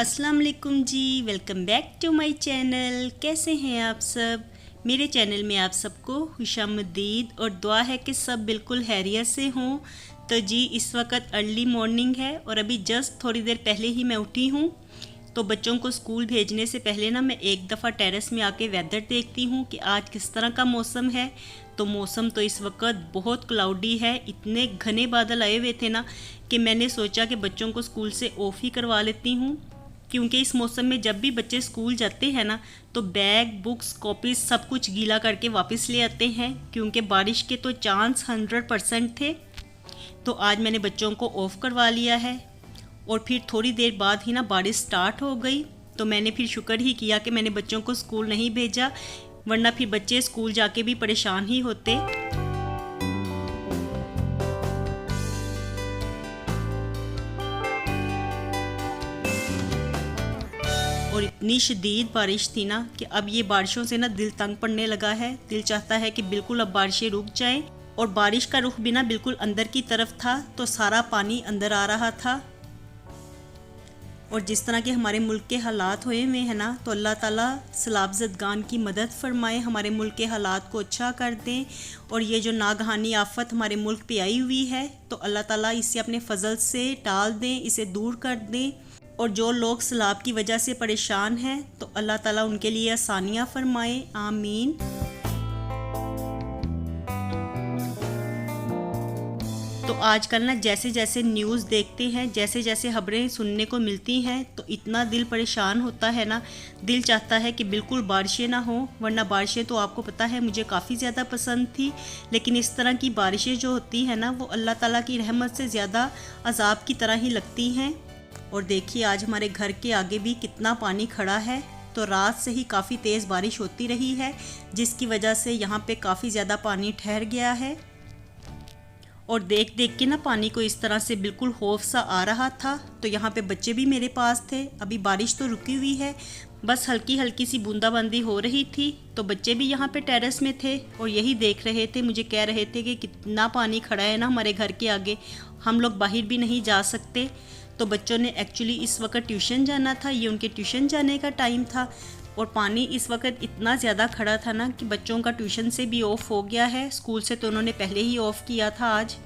अस्सलाम वालेकुम जी, welcome back to my channel. कैसे हैं आप सब? मेरे चैनल में आप सबको खुशामदीद और दुआ है कि सब बिल्कुल खैरियत से हों। तो जी इस वक्त अर्ली मॉर्निंग है और अभी जस्ट थोड़ी देर पहले ही मैं उठी हूँ। तो बच्चों को स्कूल भेजने से पहले ना मैं एक दफ़ा टेरेस में आके वेदर देखती हूँ कि आज किस तरह का मौसम है। तो मौसम तो इस वक्त बहुत क्लाउडी है, इतने घने बादल आए हुए थे ना कि मैंने सोचा कि बच्चों को स्कूल से ऑफ ही करवा लेती हूँ, क्योंकि इस मौसम में जब भी बच्चे स्कूल जाते हैं ना तो बैग बुक्स कॉपीज सब कुछ गीला करके वापस ले आते हैं, क्योंकि बारिश के तो चांस 100% थे। तो आज मैंने बच्चों को ऑफ़ करवा लिया है और फिर थोड़ी देर बाद ही ना बारिश स्टार्ट हो गई। तो मैंने फिर शुक्र ही किया कि मैंने बच्चों को स्कूल नहीं भेजा, वरना फिर बच्चे स्कूल जाके भी परेशान ही होते। और इतनी शदीद बारिश थी ना कि अब ये बारिशों से ना दिल तंग पड़ने लगा है। दिल चाहता है कि बिल्कुल अब बारिशें रुक जाएं। और बारिश का रुख भी ना बिल्कुल अंदर की तरफ था, तो सारा पानी अंदर आ रहा था। और जिस तरह के हमारे मुल्क के हालात हुए हुए हैं ना, तो अल्लाह ताला सैलाब ज़दगान की मदद फरमाए, हमारे मुल्क के हालात को अच्छा कर दें। और ये जो नागहानी आफत हमारे मुल्क पे आई हुई है, तो अल्लाह ताला इसे अपने फजल से टाल दें, इसे दूर कर दें। और जो लोग सैलाब की वजह से परेशान हैं तो अल्लाह ताला उनके लिए आसानियाँ फरमाए, आमीन। तो आजकल ना जैसे जैसे न्यूज़ देखते हैं, जैसे जैसे खबरें सुनने को मिलती हैं, तो इतना दिल परेशान होता है ना, दिल चाहता है कि बिल्कुल बारिशें ना हो। वरना बारिशें तो आपको पता है मुझे काफ़ी ज़्यादा पसंद थी, लेकिन इस तरह की बारिशें जो होती हैं ना वो अल्लाह ताला की रहमत से ज़्यादा अजाब की तरह ही लगती हैं। और देखिए आज हमारे घर के आगे भी कितना पानी खड़ा है। तो रात से ही काफ़ी तेज़ बारिश होती रही है, जिसकी वजह से यहाँ पे काफ़ी ज़्यादा पानी ठहर गया है। और देख देख के ना पानी को इस तरह से बिल्कुल खौफ सा आ रहा था। तो यहाँ पे बच्चे भी मेरे पास थे। अभी बारिश तो रुकी हुई है, बस हल्की हल्की सी बूंदाबांदी हो रही थी। तो बच्चे भी यहाँ पे टेरेस में थे और यही देख रहे थे, मुझे कह रहे थे कि कितना पानी खड़ा है ना हमारे घर के आगे, हम लोग बाहर भी नहीं जा सकते। तो बच्चों ने एक्चुअली इस वक्त ट्यूशन जाना था, ये उनके ट्यूशन जाने का टाइम था। और पानी इस वक्त इतना ज़्यादा खड़ा था ना कि बच्चों का ट्यूशन से भी ऑफ हो गया है, स्कूल से तो उन्होंने पहले ही ऑफ किया था आज।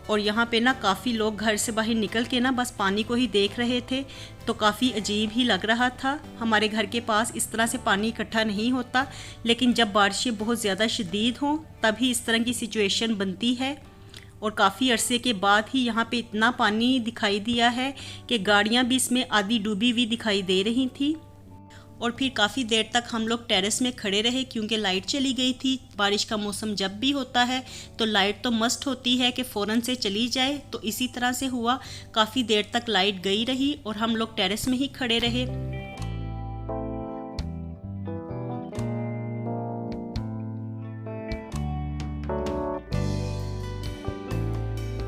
और यहाँ पे ना काफ़ी लोग घर से बाहर निकल के ना बस पानी को ही देख रहे थे। तो काफ़ी अजीब ही लग रहा था। हमारे घर के पास इस तरह से पानी इकट्ठा नहीं होता, लेकिन जब बारिशें बहुत ज़्यादा शदीद हों तभी इस तरह की सिचुएशन बनती है। और काफ़ी अरसे के बाद ही यहाँ पे इतना पानी दिखाई दिया है कि गाड़ियाँ भी इसमें आधी डूबी हुई दिखाई दे रही थी। और फिर काफ़ी देर तक हम लोग टेरेस में खड़े रहे, क्योंकि लाइट चली गई थी। बारिश का मौसम जब भी होता है तो लाइट तो मस्ट होती है कि फ़ौरन से चली जाए, तो इसी तरह से हुआ। काफ़ी देर तक लाइट गई रही और हम लोग टेरेस में ही खड़े रहे।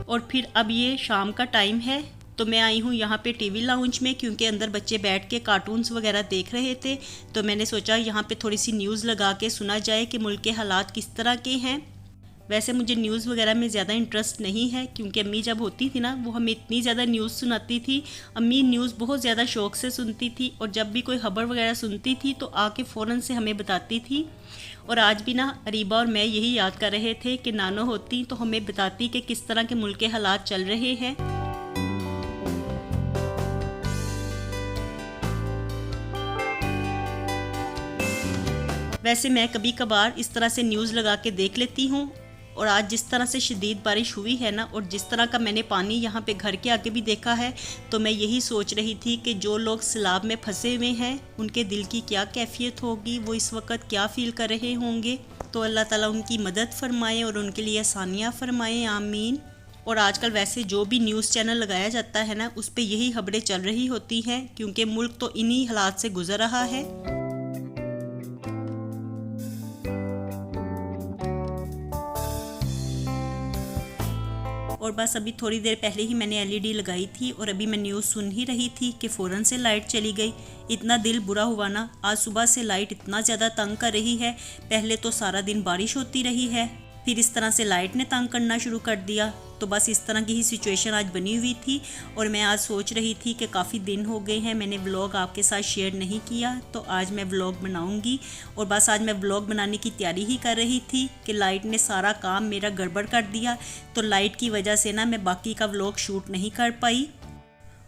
और फिर अब ये शाम का टाइम है, तो मैं आई हूँ यहाँ पे टीवी लाउंज में, क्योंकि अंदर बच्चे बैठ के कार्टून्स वगैरह देख रहे थे। तो मैंने सोचा यहाँ पे थोड़ी सी न्यूज़ लगा के सुना जाए कि मुल्क के हालात किस तरह के हैं। वैसे मुझे न्यूज़ वगैरह में ज़्यादा इंटरेस्ट नहीं है, क्योंकि अम्मी जब होती थी ना वो हमें इतनी ज़्यादा न्यूज़ सुनाती थी। अम्मी न्यूज़ बहुत ज़्यादा शौक़ से सुनती थी, और जब भी कोई खबर वगैरह सुनती थी तो आके फ़ौरन से हमें बताती थी। और आज भी ना अरीबा और मैं यही याद कर रहे थे कि नानो होती तो हमें बताती कि किस तरह के मुल्क के हालात चल रहे हैं। वैसे मैं कभी कभार इस तरह से न्यूज़ लगा के देख लेती हूँ। और आज जिस तरह से शदीद बारिश हुई है ना, और जिस तरह का मैंने पानी यहाँ पे घर के आगे भी देखा है, तो मैं यही सोच रही थी कि जो लोग सैलाब में फंसे हुए हैं उनके दिल की क्या कैफियत होगी, वो इस वक्त क्या फ़ील कर रहे होंगे। तो अल्लाह ताला उनकी मदद फरमाए और उनके लिए आसानियाँ फरमाए, आमीन। और आजकल वैसे जो भी न्यूज़ चैनल लगाया जाता है ना, उस पर यही खबरें चल रही होती हैं, क्योंकि मुल्क तो इन्हीं हालात से गुजर रहा है। और बस अभी थोड़ी देर पहले ही मैंने एलईडी लगाई थी और अभी मैं न्यूज़ सुन ही रही थी कि फ़ौरन से लाइट चली गई। इतना दिल बुरा हुआ ना, आज सुबह से लाइट इतना ज़्यादा तंग कर रही है। पहले तो सारा दिन बारिश होती रही है, फिर इस तरह से लाइट ने तंग करना शुरू कर दिया। तो बस इस तरह की ही सिचुएशन आज बनी हुई थी और मैं आज सोच रही थी कि काफ़ी दिन हो गए हैं मैंने व्लॉग आपके साथ शेयर नहीं किया, तो आज मैं व्लॉग बनाऊंगी। और बस आज मैं व्लॉग बनाने की तैयारी ही कर रही थी कि लाइट ने सारा काम मेरा गड़बड़ कर दिया। तो लाइट की वजह से ना मैं बाकी का व्लॉग शूट नहीं कर पाई।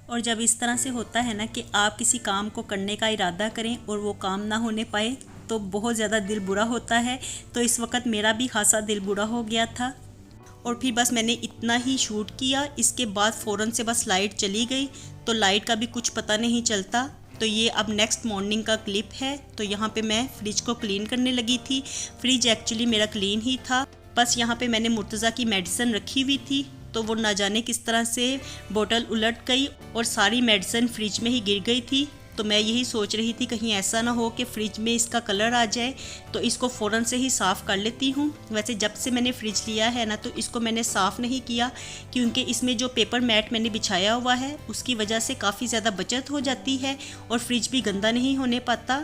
और जब इस तरह से होता है ना कि आप किसी काम को करने का इरादा करें और वो काम ना होने पाए तो बहुत ज़्यादा दिल बुरा होता है। तो इस वक्त मेरा भी खासा दिल बुरा हो गया था और फिर बस मैंने इतना ही शूट किया। इसके बाद फ़ौरन से बस लाइट चली गई, तो लाइट का भी कुछ पता नहीं चलता। तो ये अब नेक्स्ट मॉर्निंग का क्लिप है। तो यहाँ पे मैं फ्रिज को क्लीन करने लगी थी। फ्रिज एक्चुअली मेरा क्लीन ही था, बस यहाँ पे मैंने मुर्तज़ा की मेडिसिन रखी हुई थी, तो वो ना जाने किस तरह से बोतल उलट गई और सारी मेडिसिन फ्रिज में ही गिर गई थी। तो मैं यही सोच रही थी कहीं ऐसा ना हो कि फ्रिज में इसका कलर आ जाए, तो इसको फ़ौरन से ही साफ़ कर लेती हूँ। वैसे जब से मैंने फ्रिज लिया है ना, तो इसको मैंने साफ़ नहीं किया, क्योंकि इसमें जो पेपर मैट मैंने बिछाया हुआ है उसकी वजह से काफ़ी ज़्यादा बचत हो जाती है और फ्रिज भी गंदा नहीं होने पाता।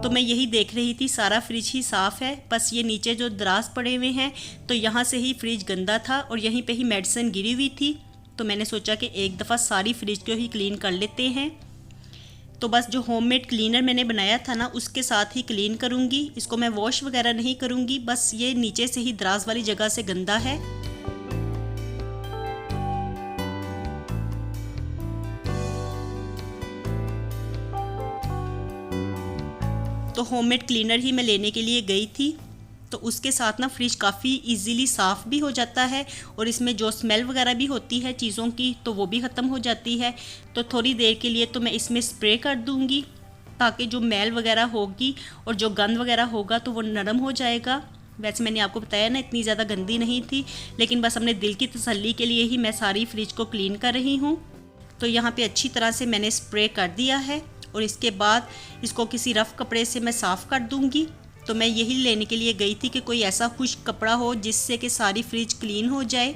तो मैं यही देख रही थी, सारा फ्रिज ही साफ़ है, बस ये नीचे जो दराज पड़े हुए हैं तो यहाँ से ही फ्रिज गंदा था और यहीं पे ही मेडिसिन गिरी हुई थी। तो मैंने सोचा कि एक दफ़ा सारी फ्रिज को ही क्लीन कर लेते हैं। तो बस जो होममेड क्लीनर मैंने बनाया था ना, उसके साथ ही क्लीन करूँगी। इसको मैं वॉश वगैरह नहीं करूँगी, बस ये नीचे से ही दराज वाली जगह से गंदा है। तो होममेड क्लीनर ही मैं लेने के लिए गई थी। तो उसके साथ ना फ्रिज काफ़ी इजीली साफ़ भी हो जाता है और इसमें जो स्मेल वगैरह भी होती है चीज़ों की, तो वो भी ख़त्म हो जाती है। तो थोड़ी देर के लिए तो मैं इसमें स्प्रे कर दूँगी, ताकि जो मैल वगैरह होगी और जो गंद वगैरह होगा तो वो नरम हो जाएगा। वैसे मैंने आपको बताया ना, इतनी ज़्यादा गंदी नहीं थी, लेकिन बस अपने दिल की तसल्ली के लिए ही मैं सारी फ्रिज को क्लीन कर रही हूँ। तो यहाँ पे अच्छी तरह से मैंने स्प्रे कर दिया है और इसके बाद इसको किसी रफ़ कपड़े से मैं साफ़ कर दूँगी। तो मैं यही लेने के लिए गई थी कि कोई ऐसा खुश्क कपड़ा हो जिससे कि सारी फ्रिज क्लीन हो जाए,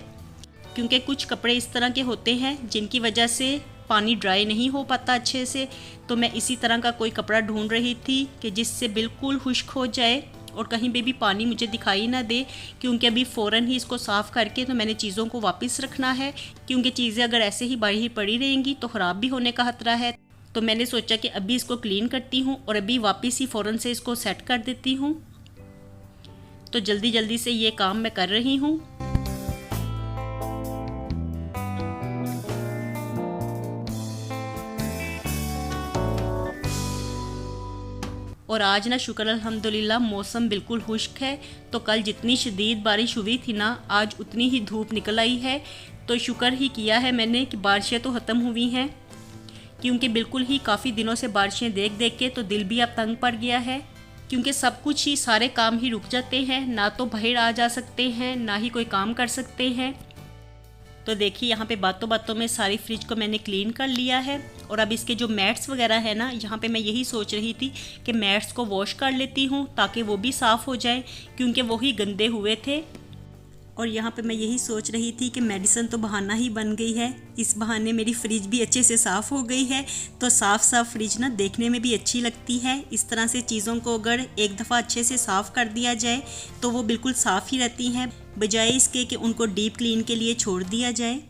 क्योंकि कुछ कपड़े इस तरह के होते हैं जिनकी वजह से पानी ड्राई नहीं हो पाता अच्छे से। तो मैं इसी तरह का कोई कपड़ा ढूंढ रही थी कि जिससे बिल्कुल खुश्क हो जाए और कहीं पे भी पानी मुझे दिखाई ना दे, क्योंकि अभी फ़ौरन ही इसको साफ़ करके तो मैंने चीज़ों को वापस रखना है, क्योंकि चीज़ें अगर ऐसे ही बाहर ही पड़ी रहेंगी तो ख़राब भी होने का खतरा है। तो मैंने सोचा कि अभी इसको क्लीन करती हूँ और अभी वापस ही फ़ौरन से इसको सेट कर देती हूँ। तो जल्दी जल्दी से ये काम मैं कर रही हूँ। और आज ना शुक्र अल्हम्दुलिल्लाह मौसम बिल्कुल खुश्क है। तो कल जितनी शदीद बारिश हुई थी ना, आज उतनी ही धूप निकल आई है। तो शुक्र ही किया है मैंने कि बारिशें तो ख़त्म हुई हैं, क्योंकि बिल्कुल ही काफ़ी दिनों से बारिशें देख देख के तो दिल भी अब तंग पड़ गया है, क्योंकि सब कुछ ही सारे काम ही रुक जाते हैं, ना तो बाहर आ जा सकते हैं ना ही कोई काम कर सकते हैं। तो देखिए यहाँ पे बातों बातों में सारी फ्रिज को मैंने क्लीन कर लिया है और अब इसके जो मैट्स वगैरह है ना, यहाँ पे मैं यही सोच रही थी कि मैट्स को वॉश कर लेती हूँ ताकि वो भी साफ़ हो जाए, क्योंकि वो ही गंदे हुए थे। और यहाँ पे मैं यही सोच रही थी कि मेडिसिन तो बहाना ही बन गई है, इस बहाने मेरी फ्रिज भी अच्छे से साफ़ हो गई है। तो साफ़ फ्रिज ना देखने में भी अच्छी लगती है। इस तरह से चीज़ों को अगर एक दफ़ा अच्छे से साफ़ कर दिया जाए तो वो बिल्कुल साफ़ ही रहती हैं, बजाय इसके कि उनको डीप क्लीन के लिए छोड़ दिया जाए।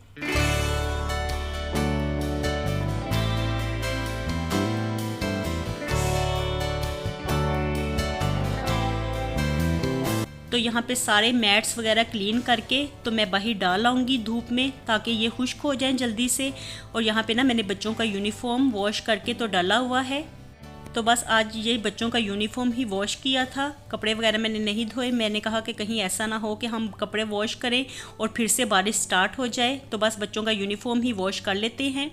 तो यहाँ पे सारे मैट्स वगैरह क्लीन करके तो मैं बाहर डाल आऊँगी धूप में, ताकि ये खुश्क हो जाएं जल्दी से। और यहाँ पे ना मैंने बच्चों का यूनिफॉर्म वॉश करके तो डाला हुआ है। तो बस आज ये बच्चों का यूनिफॉर्म ही वॉश किया था, कपड़े वगैरह मैंने नहीं धोए। मैंने कहा कि कहीं ऐसा ना हो कि हम कपड़े वॉश करें और फिर से बारिश स्टार्ट हो जाए, तो बस बच्चों का यूनिफॉर्म ही वॉश कर लेते हैं।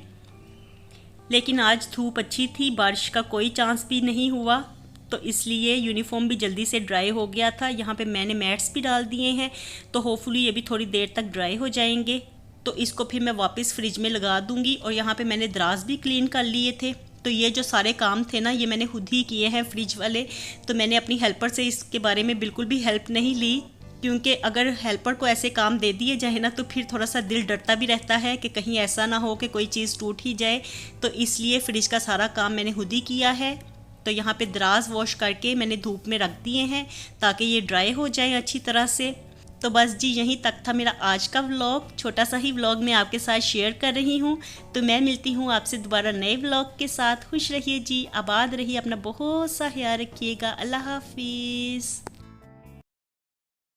लेकिन आज धूप अच्छी थी, बारिश का कोई चांस भी नहीं हुआ, तो इसलिए यूनिफॉर्म भी जल्दी से ड्राई हो गया था। यहाँ पे मैंने मैट्स भी डाल दिए हैं, तो होपफुली ये भी थोड़ी देर तक ड्राई हो जाएंगे। तो इसको फिर मैं वापस फ्रिज में लगा दूंगी। और यहाँ पे मैंने दराज भी क्लीन कर लिए थे, तो ये जो सारे काम थे ना, ये मैंने खुद ही किए हैं फ्रिज वाले। तो मैंने अपनी हेल्पर से इसके बारे में बिल्कुल भी हेल्प नहीं ली, क्योंकि अगर हेल्पर को ऐसे काम दे दिए जाए ना तो फिर थोड़ा सा दिल डरता भी रहता है कि कहीं ऐसा ना हो कि कोई चीज़ टूट ही जाए। तो इसलिए फ्रिज का सारा काम मैंने खुद ही किया है। तो यहाँ पे दराज वॉश करके मैंने धूप में रख दिए हैं ताकि ये ड्राई हो जाए अच्छी तरह से। तो बस जी, यहीं तक था मेरा आज का व्लॉग। छोटा सा ही व्लॉग मैं आपके साथ शेयर कर रही हूँ। तो मैं मिलती हूँ आपसे दोबारा नए व्लॉग के साथ। खुश रहिए जी, आबाद रहिए, अपना बहुत सा ख्याल रखिएगा। अल्लाह हाफिज़।